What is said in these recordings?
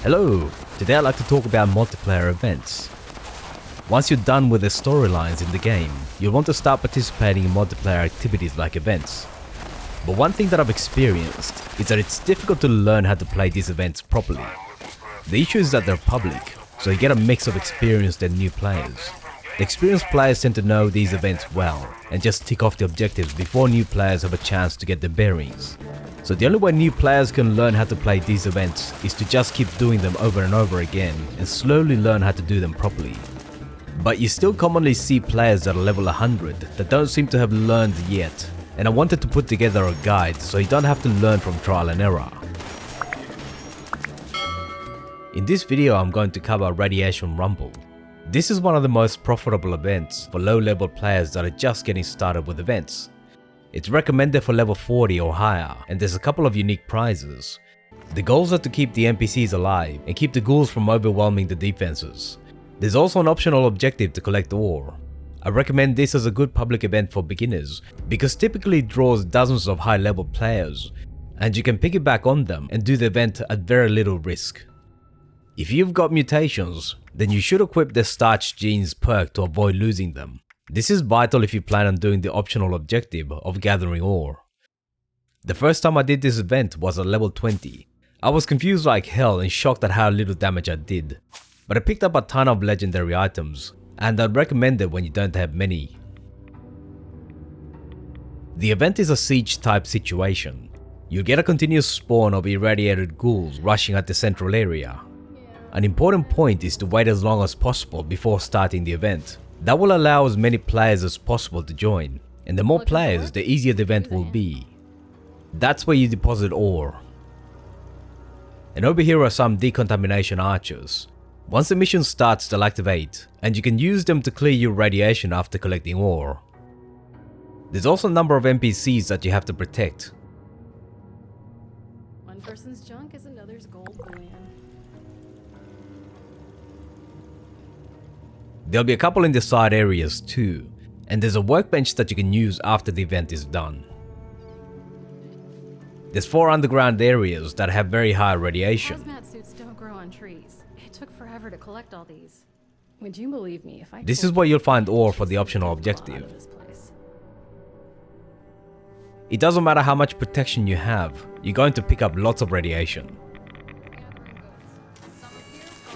Hello, today I'd like to talk about multiplayer events. Once you're done with the storylines in the game, you'll want to start participating in multiplayer activities like events. But one thing that I've experienced is that it's difficult to learn how to play these events properly. The issue is that they're public, so you get a mix of experienced and new players. The experienced players tend to know these events well and just tick off the objectives before new players have a chance to get their bearings. So the only way new players can learn how to play these events is to just keep doing them over and over again and slowly learn how to do them properly. But you still commonly see players that are level 100 that don't seem to have learned yet, and I wanted to put together a guide so you don't have to learn from trial and error. In this video I'm going to cover Radiation Rumble. This is one of the most profitable events for low level players that are just getting started with events. It's recommended for level 40 or higher, and there's a couple of unique prizes. The goals are to keep the NPCs alive and keep the ghouls from overwhelming the defenses. There's also an optional objective to collect ore. I recommend this as a good public event for beginners because typically it draws dozens of high level players and you can piggyback on them and do the event at very little risk. If you've got mutations, then you should equip the Starch Genes perk to avoid losing them. This is vital if you plan on doing the optional objective of gathering ore. The first time I did this event was at level 20. I was confused like hell and shocked at how little damage I did. But I picked up a ton of legendary items, and I'd recommend it when you don't have many. The event is a siege type situation. You'll get a continuous spawn of irradiated ghouls rushing at the central area. An important point is to wait as long as possible before starting the event. That will allow as many players as possible to join, and the more players, the easier the event will be. That's where you deposit ore. And over here are some decontamination archers. Once the mission starts, they'll activate, and you can use them to clear your radiation after collecting ore. There's also a number of NPCs that you have to protect. One person's junk is another's gold bullion. There'll be a couple in the side areas too, and there's a workbench that you can use after the event is done. There's 4 underground areas that have very high radiation. Hazmat suits don't grow on trees. It took forever to collect all these. Would you believe me if I This is where you'll find ore for the optional objective. It doesn't matter how much protection you have, you're going to pick up lots of radiation.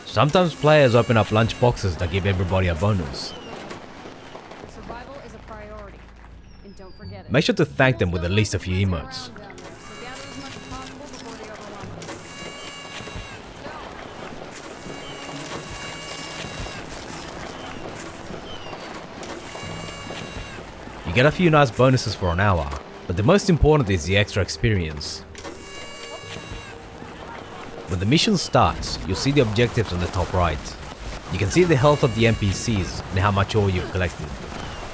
Sometimes players open up lunch boxes that give everybody a bonus. Survival is a priority, and don't forget it. Make sure to thank them with at least a few emotes. You get a few nice bonuses for an hour, but the most important is the extra experience. When the mission starts, you'll see the objectives on the top right. You can see the health of the NPCs and how much ore you've collected.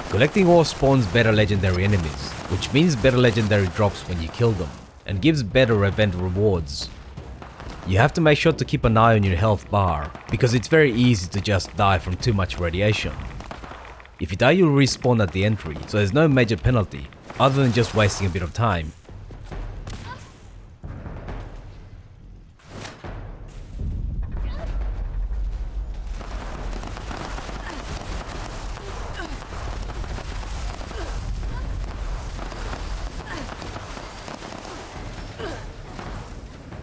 Collecting ore spawns better legendary enemies, which means better legendary drops when you kill them, and gives better event rewards. You have to make sure to keep an eye on your health bar, because it's very easy to just die from too much radiation. If you die, you'll respawn at the entry, so there's no major penalty, other than just wasting a bit of time.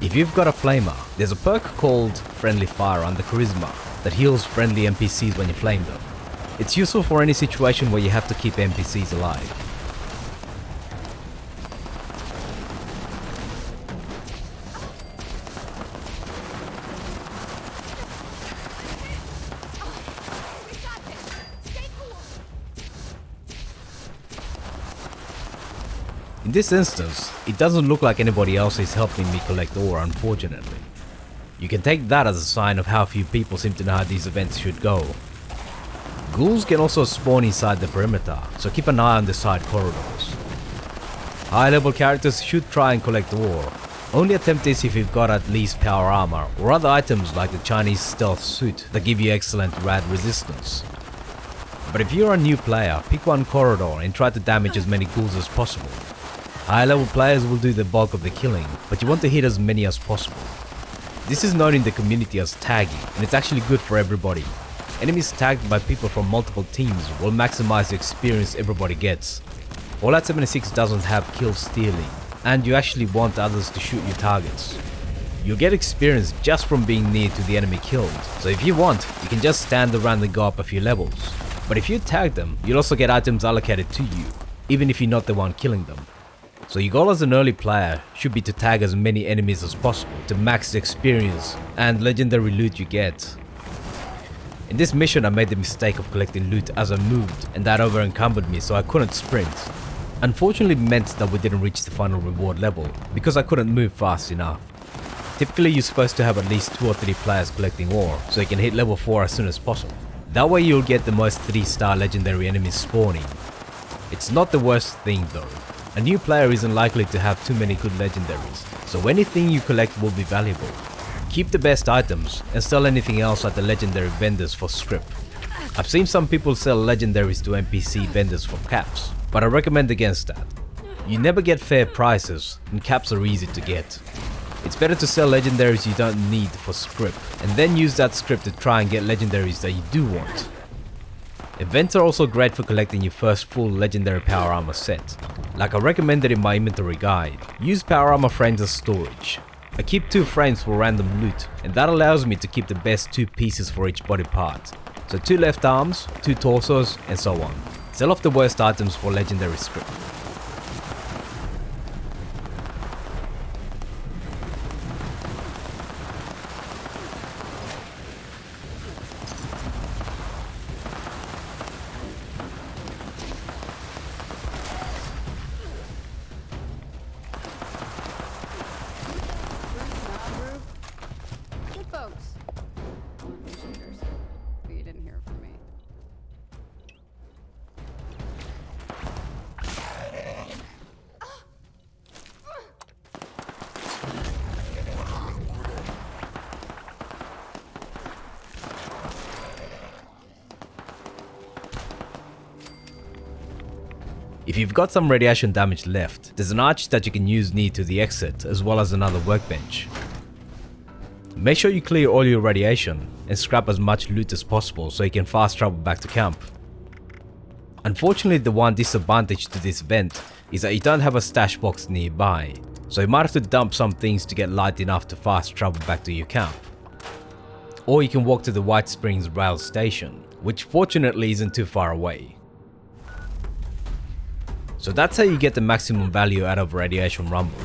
If you've got a flamer, there's a perk called Friendly Fire under Charisma that heals friendly NPCs when you flame them. It's useful for any situation where you have to keep NPCs alive. In this instance, it doesn't look like anybody else is helping me collect ore, unfortunately. You can take that as a sign of how few people seem to know how these events should go. Ghouls can also spawn inside the perimeter, so keep an eye on the side corridors. High level characters should try and collect ore. Only attempt this if you've got at least power armor or other items like the Chinese stealth suit that give you excellent rad resistance. But if you're a new player, pick one corridor and try to damage as many ghouls as possible. High level players will do the bulk of the killing, but you want to hit as many as possible. This is known in the community as tagging, and it's actually good for everybody. Enemies tagged by people from multiple teams will maximize the experience everybody gets. Fallout 76 doesn't have kill stealing, and you actually want others to shoot your targets. You'll get experience just from being near to the enemy killed, so if you want, you can just stand around and go up a few levels. But if you tag them, you'll also get items allocated to you, even if you're not the one killing them. So your goal as an early player should be to tag as many enemies as possible to max the experience and legendary loot you get. In this mission I made the mistake of collecting loot as I moved, and that over encumbered me so I couldn't sprint. Unfortunately it meant that we didn't reach the final reward level because I couldn't move fast enough. Typically you're supposed to have at least 2 or 3 players collecting ore so you can hit level 4 as soon as possible. That way you'll get the most 3-star legendary enemies spawning. It's not the worst thing though. A new player isn't likely to have too many good legendaries, so anything you collect will be valuable. Keep the best items and sell anything else at the legendary vendors for scrip. I've seen some people sell legendaries to NPC vendors for caps, but I recommend against that. You never get fair prices and caps are easy to get. It's better to sell legendaries you don't need for scrip and then use that scrip to try and get legendaries that you do want. Events are also great for collecting your first full legendary power armor set. Like I recommended in my inventory guide, use power armor frames as storage. I keep 2 frames for random loot, and that allows me to keep the best 2 pieces for each body part. So 2 left arms, 2 torsos, and so on. Sell off the worst items for legendary scrip. If you've got some radiation damage left, there's an arch that you can use near to the exit as well as another workbench. Make sure you clear all your radiation and scrap as much loot as possible so you can fast travel back to camp. Unfortunately, the one disadvantage to this vent is that you don't have a stash box nearby, so you might have to dump some things to get light enough to fast travel back to your camp. Or you can walk to the White Springs rail station, which fortunately isn't too far away. So that's how you get the maximum value out of Radiation Rumble.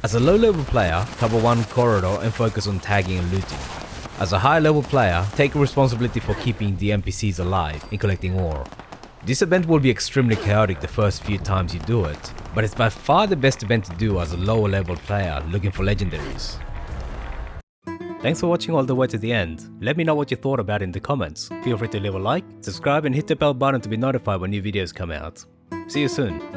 As a low level player, cover one corridor and focus on tagging and looting. As a high level player, take responsibility for keeping the NPCs alive and collecting ore. This event will be extremely chaotic the first few times you do it, but it's by far the best event to do as a lower level player looking for legendaries. Thanks for watching all the way to the end. Let me know what you thought about it in the comments. Feel free to leave a like, subscribe and hit the bell button to be notified when new videos come out. See you soon.